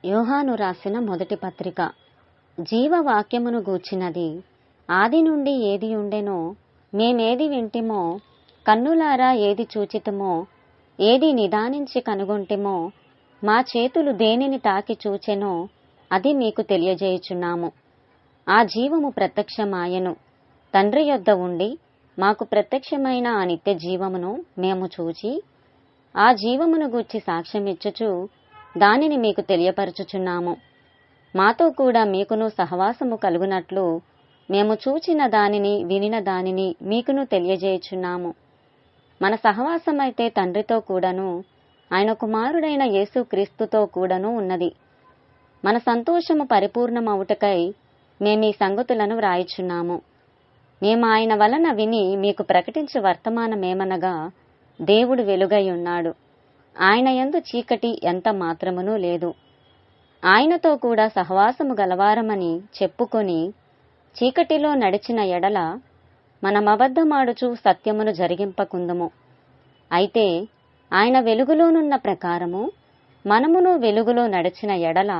యోహాను రాసిన మొదటి పత్రిక. జీవవాక్యమును గూర్చినది. ఆది నుండి ఏది ఉండెనో, మేమేది వింటిమో, కన్నులారా ఏది చూచితిమో, ఏది నిదానించి కనుగొంటిమో, మా చేతులు దేనిని తాకి చూచెనో, అది మీకు తెలియజేయుచున్నాము. ఆ జీవము ప్రత్యక్షమాయెను, తండ్రి యొద్ద ఉండి మాకు ప్రత్యక్షమైన ఆ నిత్య జీవమును మేము చూచి, ఆ జీవమును గూర్చి సాక్ష్యమిచ్చుచు దానిని మీకు తెలియపరచుచున్నాము. మాతో కూడా మీకును సహవాసము కలుగునట్లు మేము చూచిన దానిని వినిన దానిని మీకును తెలియజేయుచున్నాము. మన సహవాసమైతే తండ్రితో కూడాను ఆయన కుమారుడైన యేసుక్రీస్తుతో కూడాను ఉన్నది. మన సంతోషము పరిపూర్ణమవుటకై మేమీ సంగతులను వ్రాయుచున్నాము. మేము ఆయన వలన విని మీకు ప్రకటించే వర్తమానమేమనగా, దేవుడు వెలుగై ఉన్నాడు, ఆయన యందు చీకటి ఎంత మాత్రమునూ లేదు. ఆయనతో కూడా సహవాసము గలవారమని చెప్పుకొని చీకటిలో నడిచిన ఎడల మనమబద్ధమాడుచు సత్యమును జరిగింపకుందుము. అయితే ఆయన వెలుగులోనున్న ప్రకారము మనమును వెలుగులో నడిచిన ఎడల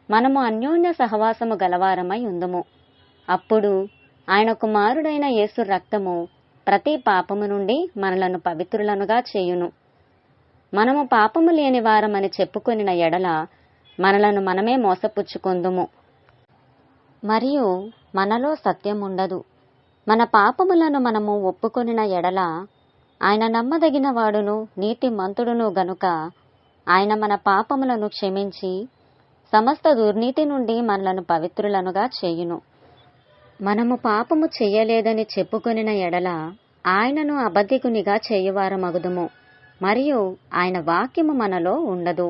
మనము అన్యోన్య సహవాసము గలవారమై ఉందుము. అప్పుడు ఆయన కుమారుడైన యేసు రక్తము ప్రతి పాపము నుండి మనలను పవిత్రులనుగా చేయును. మనము పాపము లేని వారమని చెప్పుకొనిన ఎడల మనలను మనమే మోసపుచ్చుకొందుము, మరియు మనలో సత్యముండదు. మన పాపములను మనము ఒప్పుకొనిన ఎడల ఆయన నమ్మదగిన వాడును నీతిమంతుడును గనుక ఆయన మన పాపములను క్షమించి సమస్త దుర్నీతి నుండి మనలను పవిత్రులనుగా చేయును. మనము పాపము చెయ్యలేదని చెప్పుకొనిన ఎడల ఆయనను అబద్ధికునిగా చేయువారమగుదుము, మరియు ఆయన వాక్యము మనలో ఉండదు.